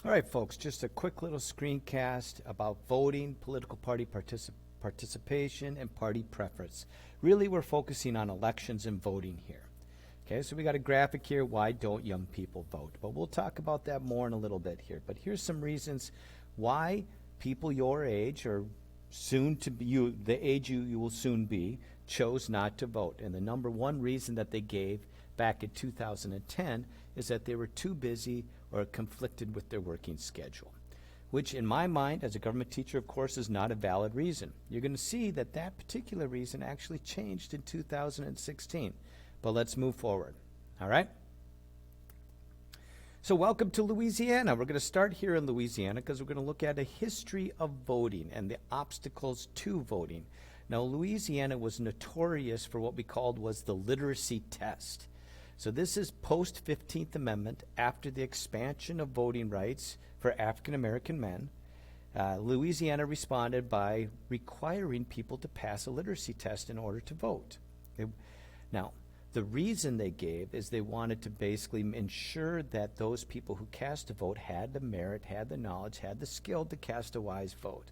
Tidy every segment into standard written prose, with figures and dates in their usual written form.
All right, folks, just a quick little screencast about voting, political party participation, and party preference. Really, we're focusing on elections and voting here. Okay, so we got a graphic here, why don't young people vote? But we'll talk about that more in a little bit here. But here's some reasons why people your age, or soon to be the age you will soon be, chose not to vote. And the number one reason that they gave back in 2010 is that they were too busy or conflicted with their working schedule, which in my mind, as a government teacher, of course, is not a valid reason. You're going to see that that particular reason actually changed in 2016. But let's move forward. All right? So welcome to Louisiana. We're going to start here in Louisiana because we're going to look at a history of voting and the obstacles to voting. Now, Louisiana was notorious for what we called was the literacy test. So this is post-15th Amendment, after the expansion of voting rights for African-American men. Louisiana responded by requiring people to pass a literacy test in order to vote. Now, the reason they gave is they wanted to basically ensure that those people who cast a vote had the merit, had the knowledge, had the skill to cast a wise vote.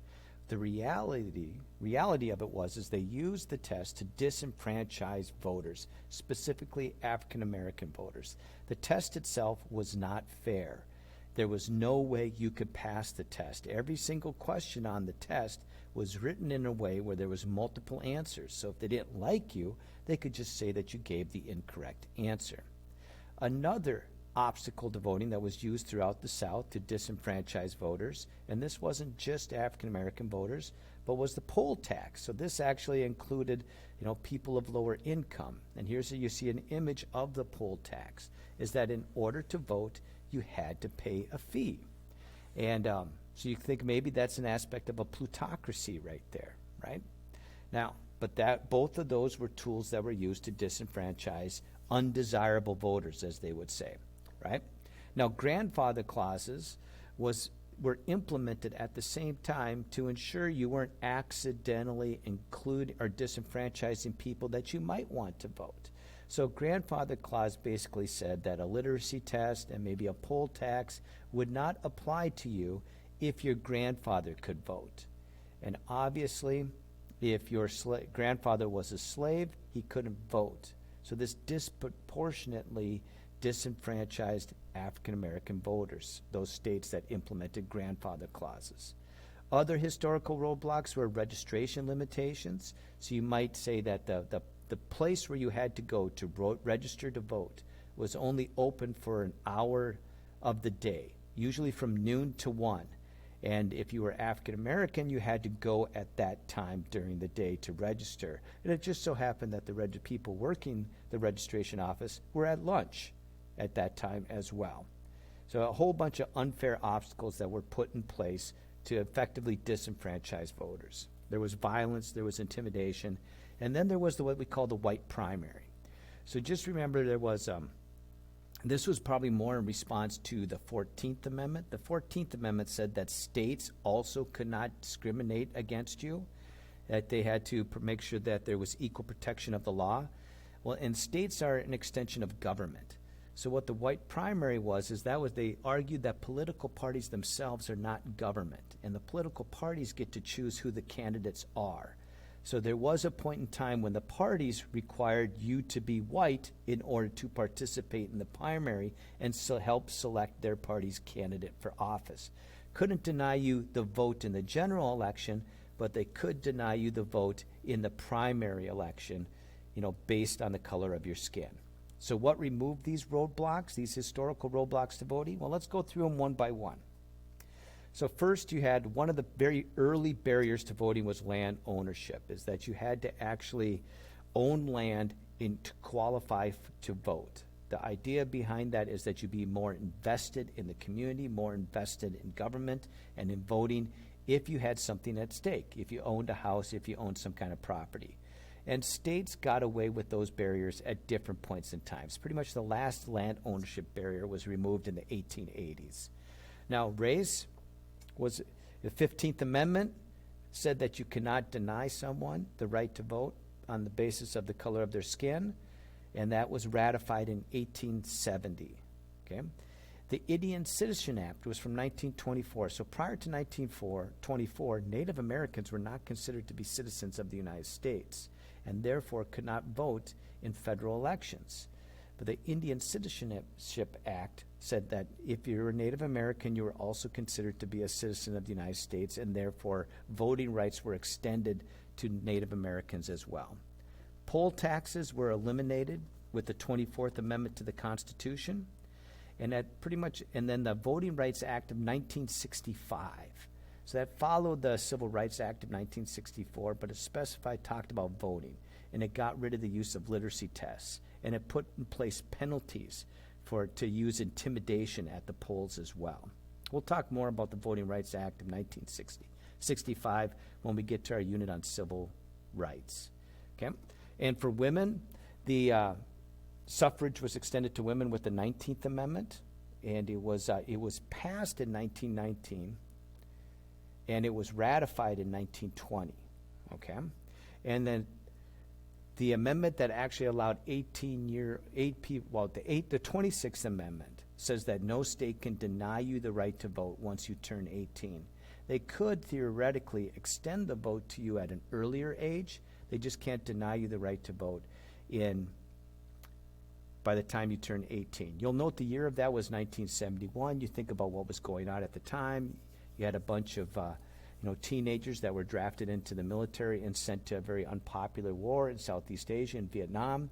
The reality of it is they used the test to disenfranchise voters, specifically African-American voters. The test itself was not fair. There was no way you could pass the test. Every single question on the test was written in a way where there was multiple answers. So if they didn't like you, they could just say that you gave the incorrect answer. Another obstacle to voting that was used throughout the South to disenfranchise voters, and this wasn't just African-American voters, but was the poll tax. So this actually included, people of lower income. And here's you see an image of the poll tax, is that in order to vote, you had to pay a fee. And so you think maybe that's an aspect of a plutocracy right there, right? Now, but both of those were tools that were used to disenfranchise undesirable voters, as they would say. Right? Now, grandfather clauses were implemented at the same time to ensure you weren't accidentally including or disenfranchising people that you might want to vote. So grandfather clause basically said that a literacy test and maybe a poll tax would not apply to you if your grandfather could vote. And obviously, if your grandfather was a slave, he couldn't vote. So this disproportionately disenfranchised African-American voters, those states that implemented grandfather clauses. Other historical roadblocks were registration limitations. So you might say that the place where you had to go to register to vote was only open for an hour of the day, usually from noon to 1. And if you were African-American, you had to go at that time during the day to register. And it just so happened that the people working the registration office were at lunch at that time as well. So a whole bunch of unfair obstacles that were put in place to effectively disenfranchise voters. There was violence, there was intimidation, and then there was what we call the white primary. So just remember there was, this was probably more in response to the 14th Amendment. The 14th Amendment said that states also could not discriminate against you, that they had to make sure that there was equal protection of the law. Well, and states are an extension of government. So what the white primary was is they argued that political parties themselves are not government, and the political parties get to choose who the candidates are. So there was a point in time when the parties required you to be white in order to participate in the primary and so help select their party's candidate for office. Couldn't deny you the vote in the general election, but they could deny you the vote in the primary election, based on the color of your skin. So what removed these roadblocks, these historical roadblocks to voting? Well, let's go through them one by one. So first, you had one of the very early barriers to voting was land ownership, is that you had to actually own land to qualify to vote. The idea behind that is that you be more invested in the community, more invested in government and in voting if you had something at stake, if you owned a house, if you owned some kind of property. And states got away with those barriers at different points in time. So pretty much the last land ownership barrier was removed in the 1880s. Now, race was the 15th Amendment said that you cannot deny someone the right to vote on the basis of the color of their skin, and that was ratified in 1870. Okay? The Indian Citizen Act was from 1924. So prior to 1924, Native Americans were not considered to be citizens of the United States and therefore could not vote in federal elections. But the Indian Citizenship Act said that if you're a Native American, you were also considered to be a citizen of the United States, and therefore voting rights were extended to Native Americans as well. Poll taxes were eliminated with the 24th Amendment to the Constitution, and then the Voting Rights Act of 1965. So that followed the Civil Rights Act of 1964, but it talked about voting, and it got rid of the use of literacy tests, and it put in place penalties to use intimidation at the polls as well. We'll talk more about the Voting Rights Act of 1965 when we get to our unit on civil rights. Okay, and for women, the suffrage was extended to women with the 19th Amendment, and it was passed in 1919, and it was ratified in 1920. Okay, and then the amendment that actually allowed the 26th Amendment says that no state can deny you the right to vote once you turn 18. They could theoretically extend the vote to you at an earlier age. They just can't deny you the right to vote by the time you turn 18. You'll note the year of that was 1971. You think about what was going on at the time. You had a bunch of teenagers that were drafted into the military and sent to a very unpopular war in Southeast Asia and Vietnam.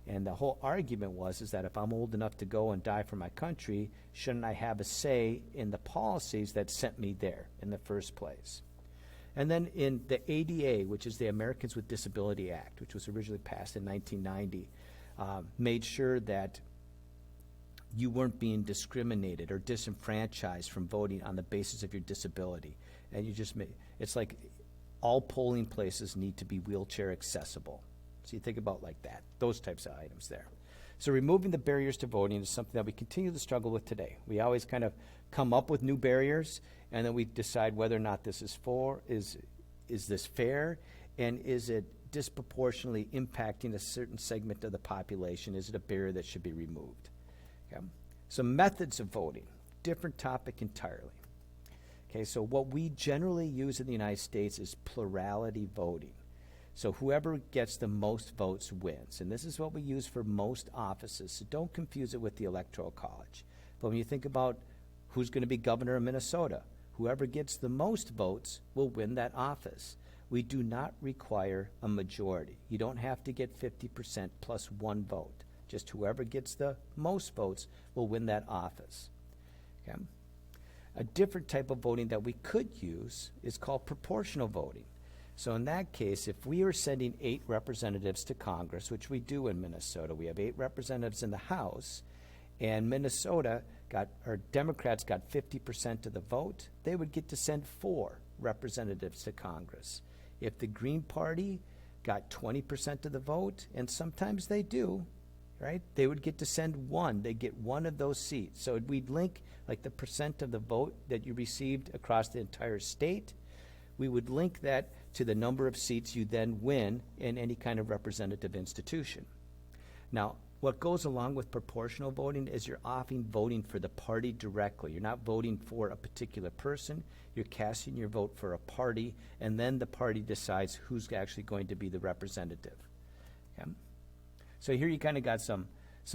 And the whole argument is that if I'm old enough to go and die for my country, shouldn't I have a say in the policies that sent me there in the first place? And then in the ADA, which is the Americans with Disability Act, which was originally passed in 1990, made sure that you weren't being discriminated or disenfranchised from voting on the basis of your disability. And it's like all polling places need to be wheelchair accessible. So you think about like that, those types of items there. So removing the barriers to voting is something that we continue to struggle with today. We always kind of come up with new barriers, and then we decide whether or not this is this fair, and is it disproportionately impacting a certain segment of the population? Is it a barrier that should be removed? Okay. So methods of voting, different topic entirely. Okay, so what we generally use in the United States is plurality voting. So whoever gets the most votes wins. And this is what we use for most offices. So don't confuse it with the Electoral College. But when you think about who's going to be governor of Minnesota, whoever gets the most votes will win that office. We do not require a majority. You don't have to get 50% plus one vote. Just whoever gets the most votes will win that office. Okay? A different type of voting that we could use is called proportional voting. So in that case, if we are sending 8 representatives to Congress, which we do in Minnesota, we have 8 representatives in the House, and Democrats got 50% of the vote, they would get to send 4 representatives to Congress. If the Green Party got 20% of the vote, and sometimes they do, right, they would get to send 1. They get 1 of those seats. So we'd link like the percent of the vote that you received across the entire state. We would link that to the number of seats you then win in any kind of representative institution. Now, what goes along with proportional voting is you're often voting for the party directly. You're not voting for a particular person. You're casting your vote for a party, and then the party decides who's actually going to be the representative. Okay? So here you kind of got some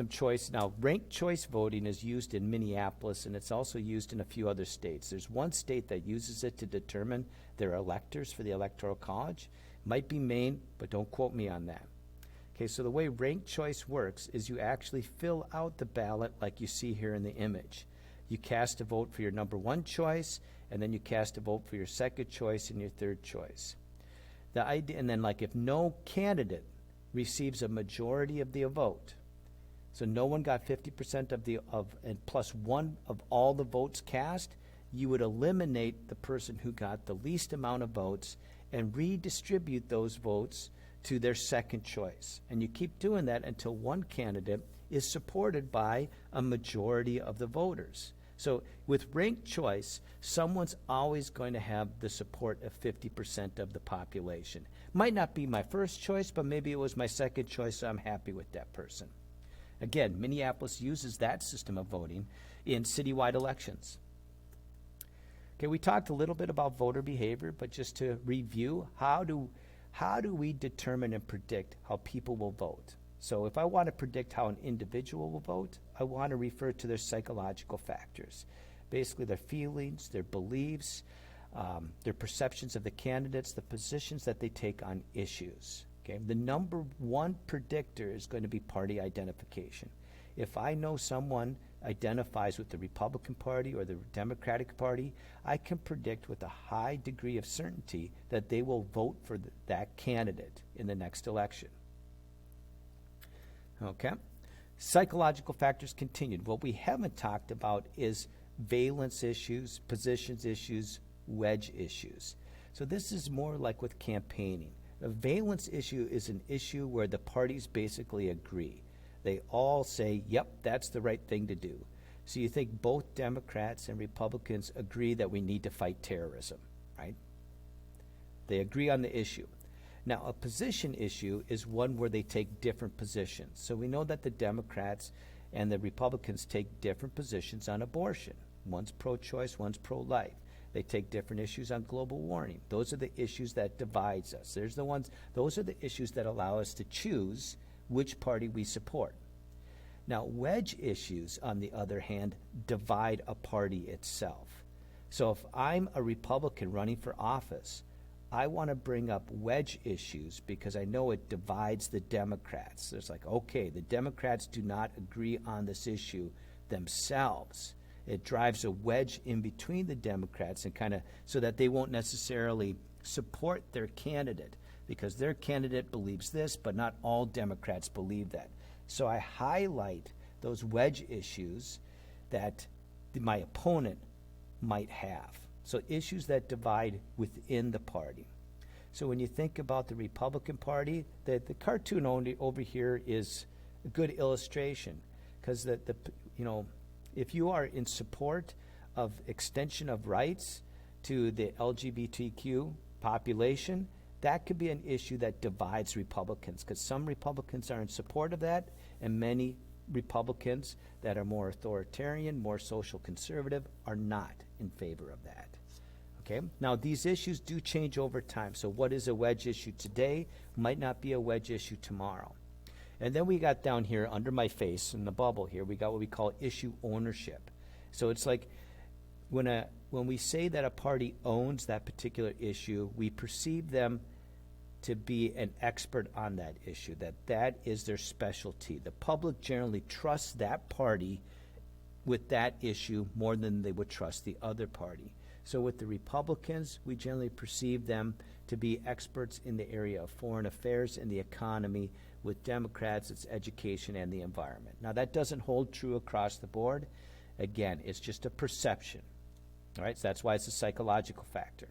choice. Now, ranked choice voting is used in Minneapolis, and it's also used in a few other states. There's one state that uses it to determine their electors for the Electoral College. Might be Maine, but don't quote me on that. Okay, so the way ranked choice works is you actually fill out the ballot like you see here in the image. You cast a vote for your number 1 choice, and then you cast a vote for your second choice and your third choice. The idea, and then like if no candidate receives a majority of the vote, so no one got 50% and plus 1 of all the votes cast, you would eliminate the person who got the least amount of votes and redistribute those votes to their second choice. And you keep doing that until one candidate is supported by a majority of the voters. So with ranked choice, someone's always going to have the support of 50% of the population. Might not be my first choice, but maybe it was my second choice, so I'm happy with that person. Again, Minneapolis uses that system of voting, in citywide elections. Okay, we talked a little bit about voter behavior, but just to review, how do we determine and predict how people will vote? So if I want to predict how an individual will vote, I want to refer to their psychological factors. Basically their feelings, their beliefs, their perceptions of the candidates, the positions that they take on issues. Okay? The number one predictor is going to be party identification. If I know someone identifies with the Republican Party or the Democratic Party, I can predict with a high degree of certainty that they will vote for that candidate in the next election. Okay? Psychological factors continued. What we haven't talked about is valence issues, positions issues, wedge issues. So this is more like with campaigning. A valence issue is an issue where the parties basically agree. They all say, yep, that's the right thing to do. So you think both Democrats and Republicans agree that we need to fight terrorism, right? They agree on the issue. Now, a position issue is one where they take different positions. So we know that the Democrats and the Republicans take different positions on abortion. One's pro-choice, one's pro-life. They take different issues on global warming. Those are the issues that divides us. Those are the issues that allow us to choose which party we support. Now, wedge issues, on the other hand, divide a party itself. So if I'm a Republican running for office, I want to bring up wedge issues because I know it divides the Democrats. There's like, okay, the Democrats do not agree on this issue themselves. It drives a wedge in between the Democrats and kind of so that they won't necessarily support their candidate because their candidate believes this, but not all Democrats believe that. So I highlight those wedge issues that my opponent might have. So issues that divide within the party. So when you think about the Republican Party, the cartoon over here is a good illustration because if you are in support of extension of rights to the LGBTQ population, that could be an issue that divides Republicans because some Republicans are in support of that and many Republicans that are more authoritarian, more social conservative are not in favor of that. Okay? Now, these issues do change over time. So what is a wedge issue today might not be a wedge issue tomorrow. And then we got down here under my face in the bubble here, we got what we call issue ownership. So it's like when we say that a party owns that particular issue, we perceive them to be an expert on that issue, that is their specialty. The public generally trusts that party with that issue more than they would trust the other party. So with the Republicans, we generally perceive them to be experts in the area of foreign affairs and the economy. With Democrats, it's education and the environment. Now, that doesn't hold true across the board. Again, it's just a perception. All right, so that's why it's a psychological factor.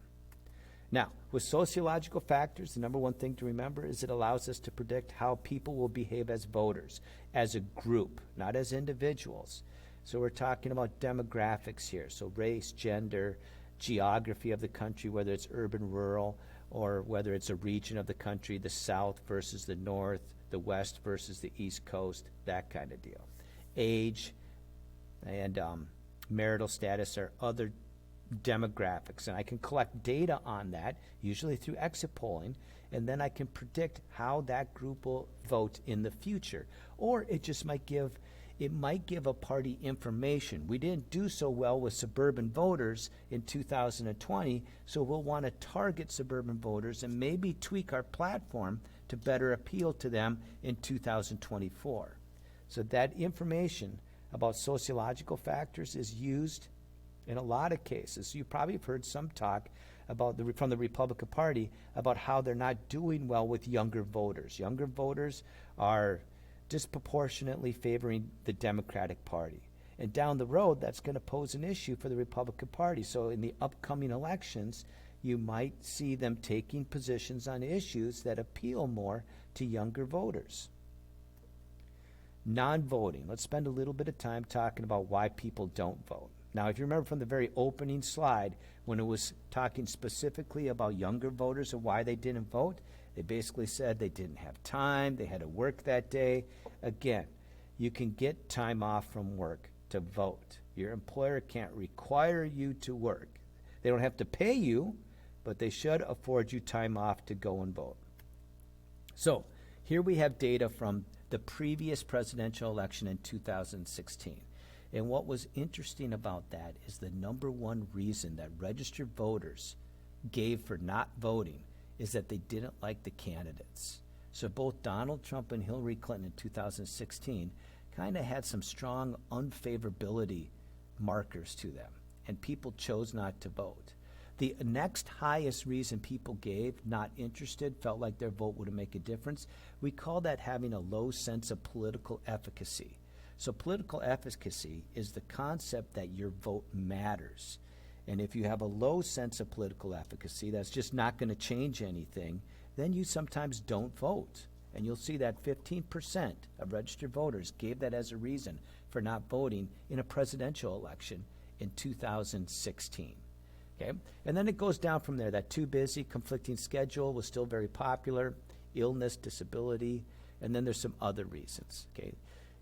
Now, with sociological factors, the number one thing to remember is it allows us to predict how people will behave as voters, as a group, not as individuals. So we're talking about demographics here, so race, gender, geography of the country, whether it's urban, rural, or whether it's a region of the country, the South versus the North, the West versus the East Coast, that kind of deal. Age and marital status are other demographics, and I can collect data on that, usually through exit polling, and then I can predict how that group will vote in the future. Or it just might give a party information. We didn't do so well with suburban voters in 2020, so we'll want to target suburban voters and maybe tweak our platform to better appeal to them in 2024. So that information about sociological factors is used in a lot of cases. You probably have heard some talk about from the Republican Party about how they're not doing well with younger voters. Younger voters are disproportionately favoring the Democratic Party. And down the road, that's going to pose an issue for the Republican Party. So in the upcoming elections, you might see them taking positions on issues that appeal more to younger voters. Non-voting. Let's spend a little bit of time talking about why people don't vote. Now, if you remember from the very opening slide, when it was talking specifically about younger voters and why they didn't vote, they basically said they didn't have time, they had to work that day. Again, you can get time off from work to vote. Your employer can't require you to work. They don't have to pay you, but they should afford you time off to go and vote. So here we have data from the previous presidential election in 2016. And what was interesting about that is the number one reason that registered voters gave for not voting is that they didn't like the candidates. So both Donald Trump and Hillary Clinton in 2016 kind of had some strong unfavorability markers to them, and people chose not to vote. The next highest reason people gave, not interested, felt like their vote would make a difference, we call that having a low sense of political efficacy. So political efficacy is the concept that your vote matters. And if you have a low sense of political efficacy that's just not going to change anything, then you sometimes don't vote. And you'll see that 15% of registered voters gave that as a reason for not voting in a presidential election in 2016. Okay? And then it goes down from there. That too busy, conflicting schedule was still very popular, illness, disability, and then there's some other reasons. Okay?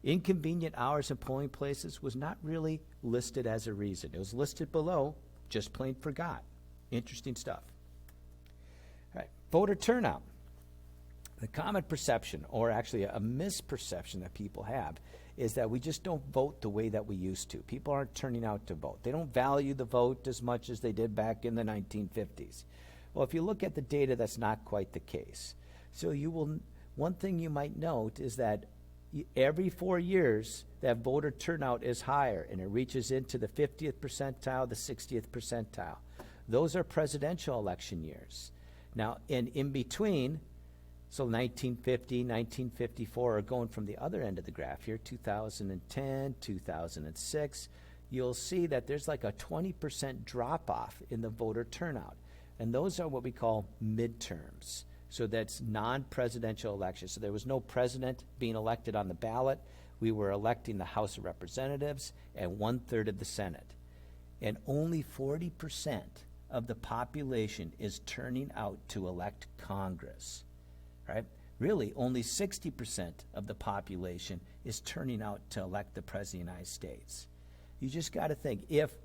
Inconvenient hours in polling places was not really listed as a reason. It was listed below, just plain forgot. Interesting stuff. All right, voter turnout. The common perception, or actually a misperception that people have, is that we just don't vote the way that we used to. People aren't turning out to vote. They don't value the vote as much as they did back in the 1950s. Well, if you look at the data, that's not quite the case. So one thing you might note is that every 4 years, that voter turnout is higher, and it reaches into the 50th percentile, the 60th percentile. Those are presidential election years. Now, in between, so 1950, 1954 are going from the other end of the graph here, 2010, 2006, you'll see that there's like a 20% drop-off in the voter turnout. And those are what we call midterms. So that's non-presidential elections. So there was no president being elected on the ballot. We were electing the House of Representatives and 1/3 of the Senate. And only 40% of the population is turning out to elect Congress, right? Really, only 60% of the population is turning out to elect the President of the United States. You just got to think, if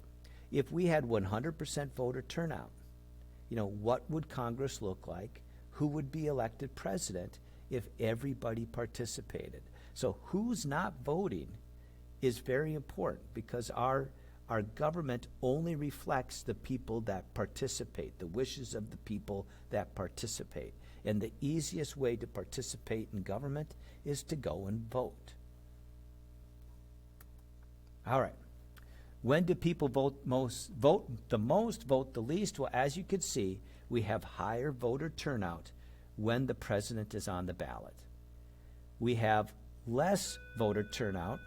we had 100% voter turnout, what would Congress look like? Who would be elected president if everybody participated? So who's not voting is very important, because our government only reflects the people that participate, the wishes of the people that participate. And the easiest way to participate in government is to go and vote. All right. When do people vote the most, vote the least? Well, as you can see, we have higher voter turnout when the president is on the ballot. We have less voter turnout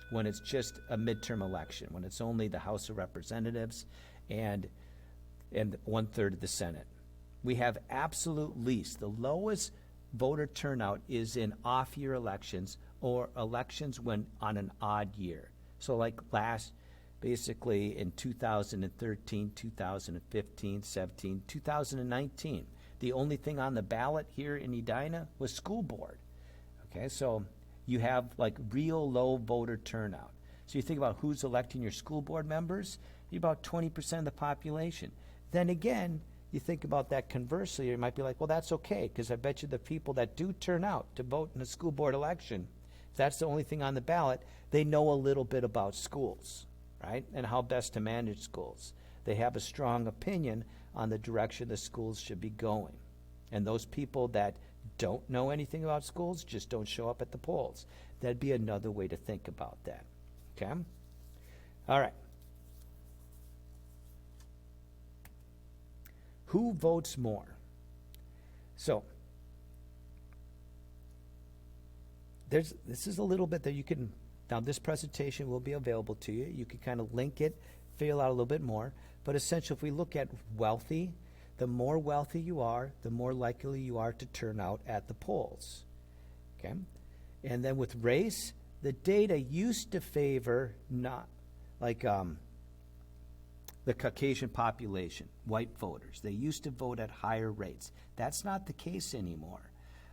when it's just a midterm election, when it's only the House of Representatives and 1/3 of the Senate. We have absolute least. The lowest voter turnout is in off-year elections, or elections when on an odd year. So like basically in 2013, 2015, 17, 2019. The only thing on the ballot here in Edina was school board. Okay, so you have like real low voter turnout. So you think about who's electing your school board members, you're about 20% of the population. Then again, you think about that conversely, you might be like, well, that's okay, because I bet you the people that do turn out to vote in a school board election, if that's the only thing on the ballot, they know a little bit about schools, right? And how best to manage schools. They have a strong opinion on the direction the schools should be going. And those people that don't know anything about schools just don't show up at the polls. That'd be another way to think about that. Okay? All right. Who votes more? So, this is a little bit that you can, now this presentation will be available to you. You can kind of link it, fill out a little bit more. But essentially, if we look at wealthy, the more wealthy you are, the more likely you are to turn out at the polls. Okay? And then with race, the data used to favor not like the Caucasian population, white voters. They used to vote at higher rates. That's not the case anymore.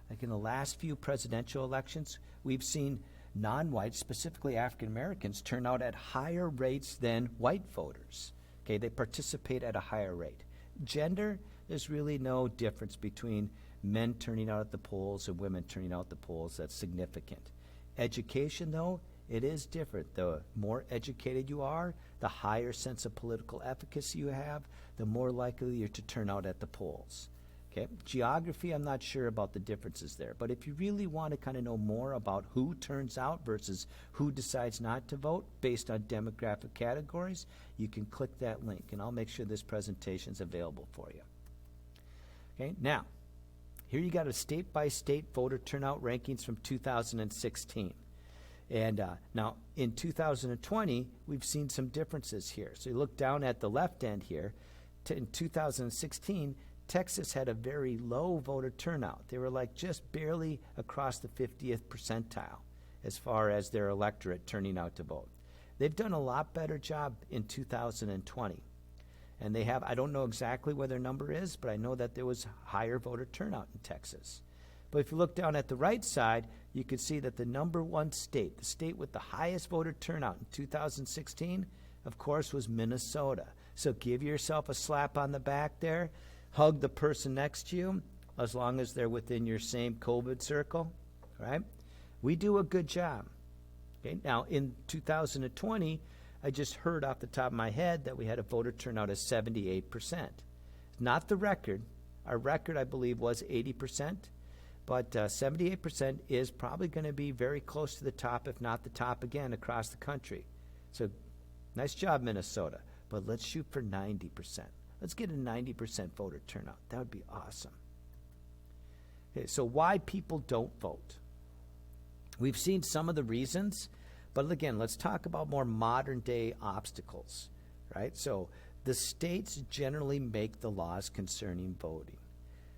Like in the last few presidential elections, we've seen non-whites, specifically African Americans, turn out at higher rates than white voters. Okay, they participate at a higher rate. Gender, there's really no difference between men turning out at the polls and women turning out at the polls that's significant. Education, though, it is different. The more educated you are, the higher sense of political efficacy you have, the more likely you're to turn out at the polls. Okay. Geography, I'm not sure about the differences there, but if you really want to kind of know more about who turns out versus who decides not to vote based on demographic categories, you can click that link, and I'll make sure this presentation is available for you. Okay. Now, here you got a state-by-state voter turnout rankings from 2016. And now, in 2020, we've seen some differences here. So you look down at the left end here. In 2016, Texas had a very low voter turnout. They were like just barely across the 50th percentile as far as their electorate turning out to vote. They've done a lot better job in 2020. And they have, I don't know exactly what their number is, but I know that there was higher voter turnout in Texas. But if you look down at the right side, you can see that the number one state, the state with the highest voter turnout in 2016, of course, was Minnesota. So give yourself a slap on the back there. Hug the person next to you, as long as they're within your same COVID circle, right? We do a good job. Okay. Now, in 2020, I just heard off the top of my head that we had a voter turnout of 78%. Not the record. Our record, I believe, was 80%, but 78% is probably going to be very close to the top, if not the top again, across the country. So, nice job, Minnesota. But let's shoot for 90%. Let's get a 90% voter turnout. That would be awesome. Okay, so why people don't vote? We've seen some of the reasons, but again, let's talk about more modern day obstacles, right? So the states generally make the laws concerning voting.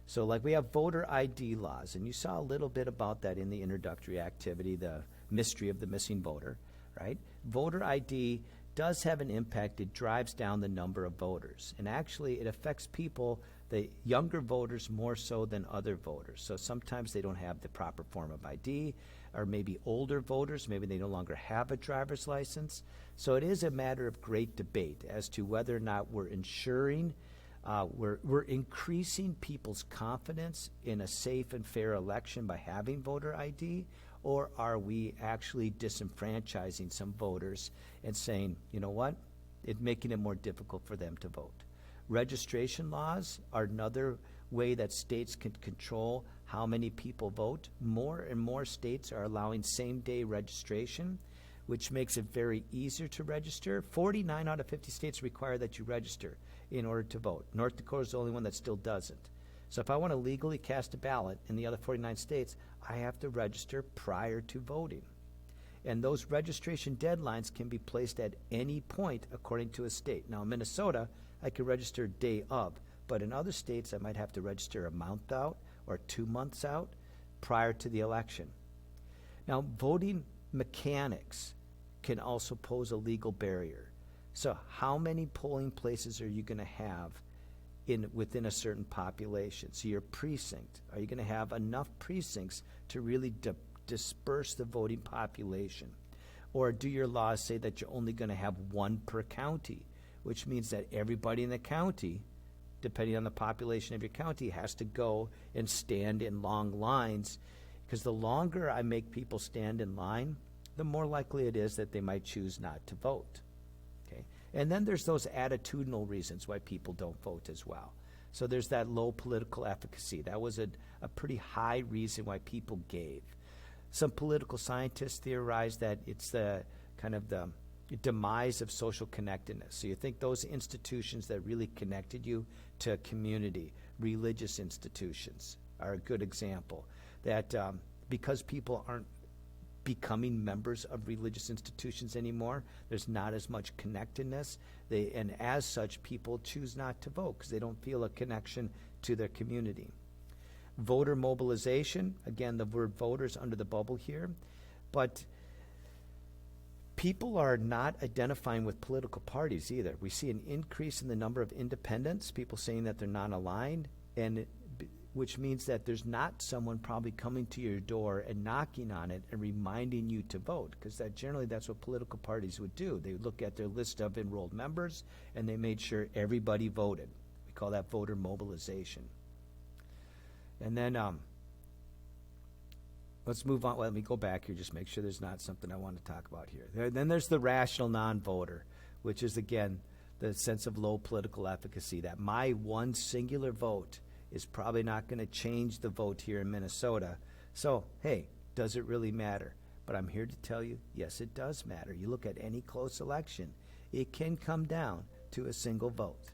So like we have voter ID laws, and you saw a little bit about that in the introductory activity, the mystery of the missing voter, right? Voter ID does have an impact. It drives down the number of voters. And actually, it affects people, the younger voters, more so than other voters. So sometimes they don't have the proper form of ID, or maybe older voters, maybe they no longer have a driver's license. So it is a matter of great debate as to whether or not we're ensuring, we're increasing people's confidence in a safe and fair election by having voter ID, or are we actually disenfranchising some voters and saying, you know what, it's making it more difficult for them to vote. Registration laws are another way that states can control how many people vote. More and more states are allowing same-day registration, which makes it very easier to register. 49 out of 50 states require that you register in order to vote. North Dakota is the only one that still doesn't. So if I want to legally cast a ballot in the other 49 states, I have to register prior to voting. And those registration deadlines can be placed at any point according to a state. Now in Minnesota, I can register day of, but in other states I might have to register a month out or 2 months out prior to the election. Now voting mechanics can also pose a legal barrier. So how many polling places are you going to have within a certain population? So your precinct, are you going to have enough precincts to really disperse the voting population? Or do your laws say that you're only going to have one per county, which means that everybody in the county, depending on the population of your county, has to go and stand in long lines? Because the longer I make people stand in line, the more likely it is that they might choose not to vote. Okay? And then there's those attitudinal reasons why people don't vote as well. So there's that low political efficacy. That was a pretty high reason why people gave. Some political scientists theorize that it's the kind of the demise of social connectedness. So you think those institutions that really connected you to community, religious institutions, are a good example. That because people aren't becoming members of religious institutions anymore, there's not as much connectedness. And as such, people choose not to vote because they don't feel a connection to their community. Voter mobilization, again, the word voters under the bubble here, but people are not identifying with political parties either. We see an increase in the number of independents, people saying that they're not aligned, and which means that there's not someone probably coming to your door and knocking on it and reminding you to vote, because that's what political parties would do. They would look at their list of enrolled members and they made sure everybody voted. We call that voter mobilization. And then let's move on. Well, let me go back here, just make sure there's not something I want to talk about here. Then there's the rational non-voter, which is, again, the sense of low political efficacy, that my one singular vote is probably not going to change the vote here in Minnesota. So, hey, does it really matter? But I'm here to tell you, yes, it does matter. You look at any close election, it can come down to a single vote.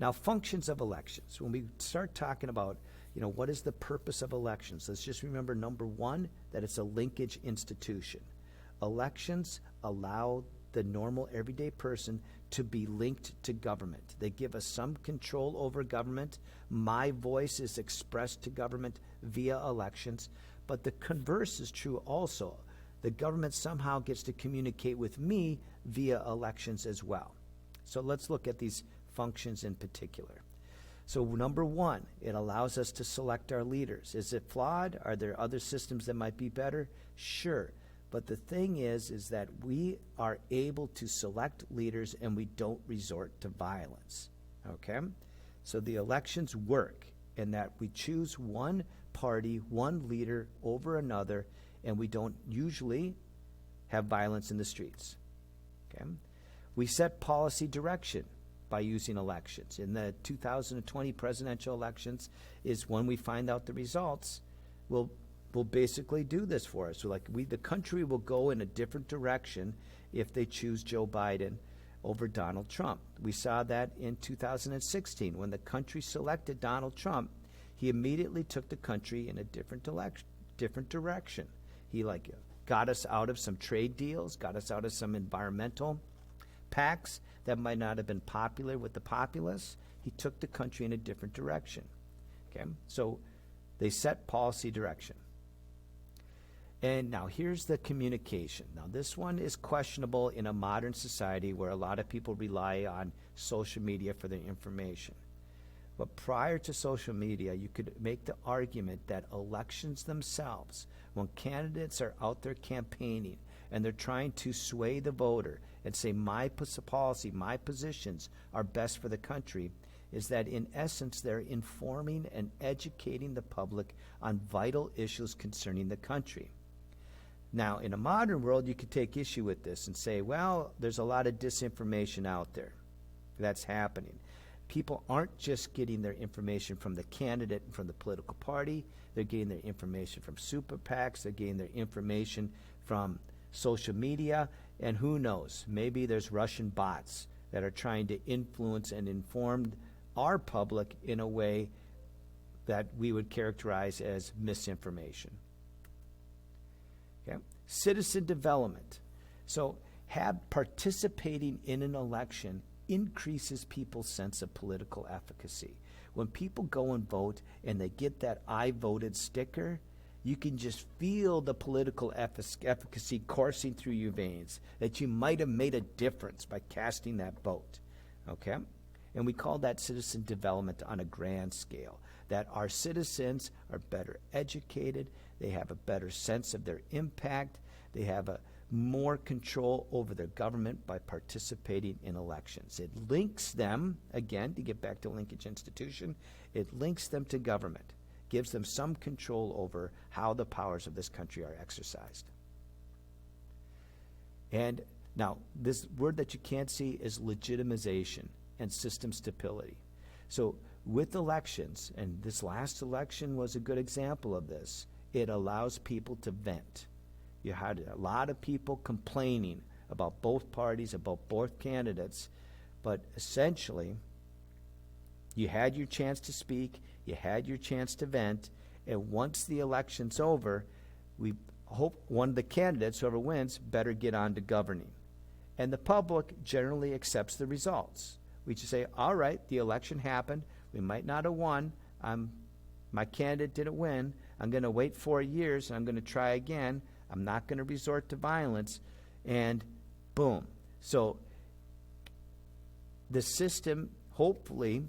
Now, functions of elections. When we start talking about, what is the purpose of elections? Let's just remember, number one, that it's a linkage institution. Elections allow the normal everyday person to be linked to government. They give us some control over government. My voice is expressed to government via elections. But the converse is true also. The government somehow gets to communicate with me via elections as well. So let's look at these functions in particular. So number one, it allows us to select our leaders. Is it flawed? Are there other systems that might be better? Sure. But the thing is that we are able to select leaders and we don't resort to violence. Okay? So the elections work in that we choose one party, one leader over another, and we don't usually have violence in the streets. Okay? We set policy direction by using elections. In the 2020 presidential elections is when we find out the results, we'll basically do this for us. So the country will go in a different direction if they choose Joe Biden over Donald Trump. We saw that in 2016 when the country selected Donald Trump. He immediately took the country in a different direction. He got us out of some trade deals, got us out of some environmental pacts that might not have been popular with the populace. He took the country in a different direction. Okay, so they set policy direction. And now here's the communication. Now this one is questionable in a modern society where a lot of people rely on social media for their information. But prior to social media, you could make the argument that elections themselves, when candidates are out there campaigning and they're trying to sway the voter and say my policy, my positions are best for the country, is that in essence they're informing and educating the public on vital issues concerning the country. Now, in a modern world, you could take issue with this and say, well, there's a lot of disinformation out there that's happening. People aren't just getting their information from the candidate and from the political party. They're getting their information from super PACs. They're getting their information from social media. And who knows, maybe there's Russian bots that are trying to influence and inform our public in a way that we would characterize as misinformation. Okay. Citizen development. So participating in an election increases people's sense of political efficacy. When people go and vote and they get that I voted sticker, you can just feel the political efficacy coursing through your veins, that you might have made a difference by casting that vote. Okay? And we call that citizen development on a grand scale, that our citizens are better educated, they have a better sense of their impact, they have a more control over their government by participating in elections. It links them, again, to get back to Linkage Institution, it links them to government, gives them some control over how the powers of this country are exercised. And now, this word that you can't see is legitimization and system stability. So with elections, and this last election was a good example of this, it allows people to vent. You had a lot of people complaining about both parties, about both candidates, but essentially, you had your chance to speak, you had your chance to vent, and once the election's over, we hope one of the candidates, whoever wins, better get on to governing. And the public generally accepts the results. We just say, all right, the election happened, we might not have won, my candidate didn't win, I'm going to wait 4 years, and I'm going to try again, I'm not going to resort to violence, and boom. So the system hopefully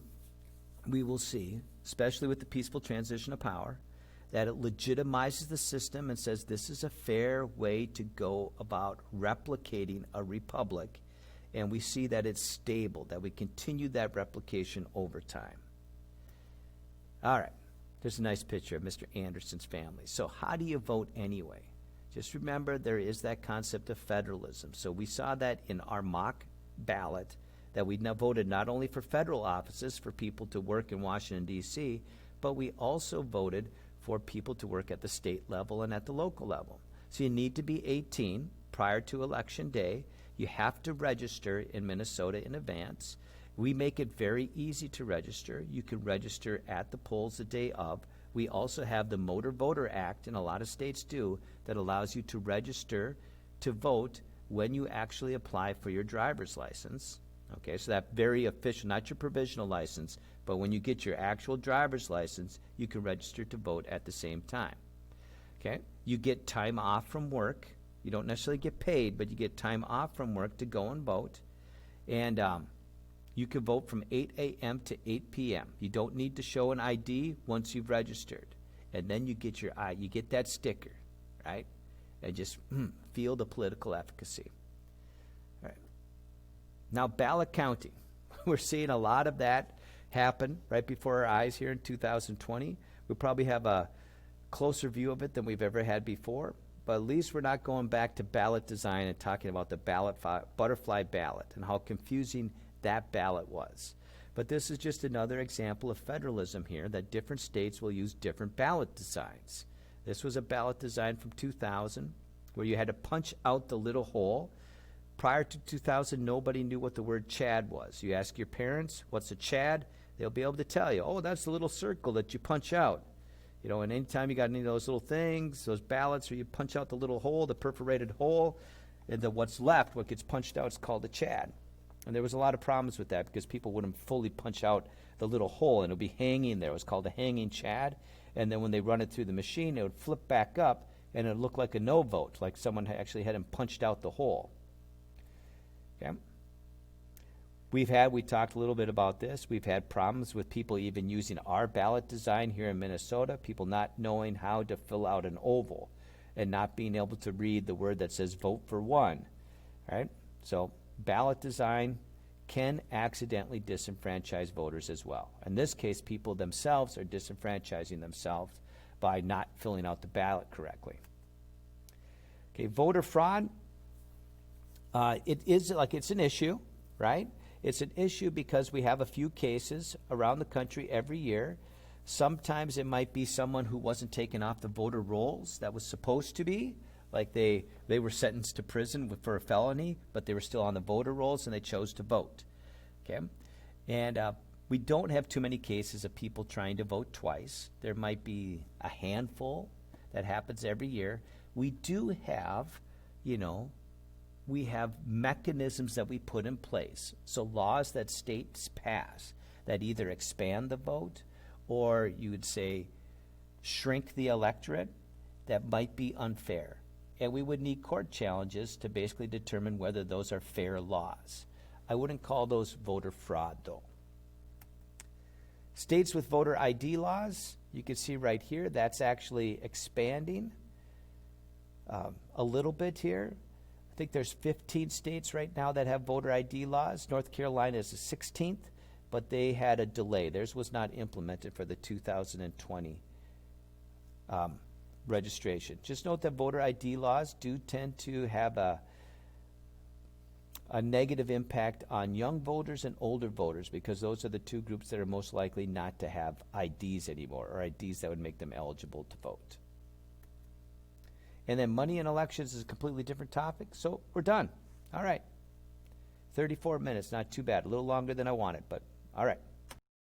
we will see, especially with the peaceful transition of power, that it legitimizes the system and says this is a fair way to go about replicating a republic. And we see that it's stable, that we continue that replication over time. All right, there's a nice picture of Mr. Anderson's family. So how do you vote anyway? Just remember there is that concept of federalism. So we saw that in our mock ballot, that we now voted not only for federal offices for people to work in Washington, D.C., but we also voted for people to work at the state level and at the local level. So you need to be 18 prior to Election Day. You have to register in Minnesota in advance. We make it very easy to register. You can register at the polls the day of. We also have the Motor Voter Act, and a lot of states do, that allows you to register to vote when you actually apply for your driver's license. Okay, so that very official, not your provisional license, but when you get your actual driver's license, you can register to vote at the same time. Okay, you get time off from work. You don't necessarily get paid, but you get time off from work to go and vote. And you can vote from 8 a.m. to 8 p.m. You don't need to show an ID once you've registered. And then you get you get that sticker, right? And just feel the political efficacy. All right. Now, ballot counting. We're seeing a lot of that happen right before our eyes here in 2020. We'll probably have a closer view of it than we've ever had before. But at least we're not going back to ballot design and talking about the butterfly ballot and how confusing that ballot was. But this is just another example of federalism here, that different states will use different ballot designs. This was a ballot design from 2000 where you had to punch out the little hole. Prior to 2000, nobody knew what the word Chad was. You ask your parents, what's a Chad? They'll be able to tell you, oh, that's the little circle that you punch out. You know, and anytime you got any of those little things, those ballots where you punch out the little hole, the perforated hole, and then what's left, what gets punched out, is called a Chad. And there was a lot of problems with that because people wouldn't fully punch out the little hole, and it would be hanging there. It was called a hanging Chad. And then when they run it through the machine, it would flip back up, and it would look like a no vote, like someone actually had punched out the hole. Okay? We talked a little bit about this. We've had problems with people even using our ballot design here in Minnesota, people not knowing how to fill out an oval and not being able to read the word that says vote for one, right? So ballot design can accidentally disenfranchise voters as well. In this case, people themselves are disenfranchising themselves by not filling out the ballot correctly. Okay, voter fraud, it's an issue, right? It's an issue because we have a few cases around the country every year. Sometimes it might be someone who wasn't taken off the voter rolls that was supposed to be, like they were sentenced to prison for a felony, but they were still on the voter rolls and they chose to vote. Okay, and we don't have too many cases of people trying to vote twice. There might be a handful that happens every year. We do have, we have mechanisms that we put in place. So laws that states pass that either expand the vote or you would say shrink the electorate, that might be unfair. And we would need court challenges to basically determine whether those are fair laws. I wouldn't call those voter fraud, though. States with voter ID laws, you can see right here, that's actually expanding a little bit here. I think there's 15 states right now that have voter ID laws. North Carolina is the 16th, but they had a delay. Theirs was not implemented for the 2020 registration. Just note that voter ID laws do tend to have a negative impact on young voters and older voters because those are the two groups that are most likely not to have IDs anymore, or IDs that would make them eligible to vote. And then money in elections is a completely different topic, so we're done. All right. 34 minutes, not too bad. A little longer than I wanted, but all right.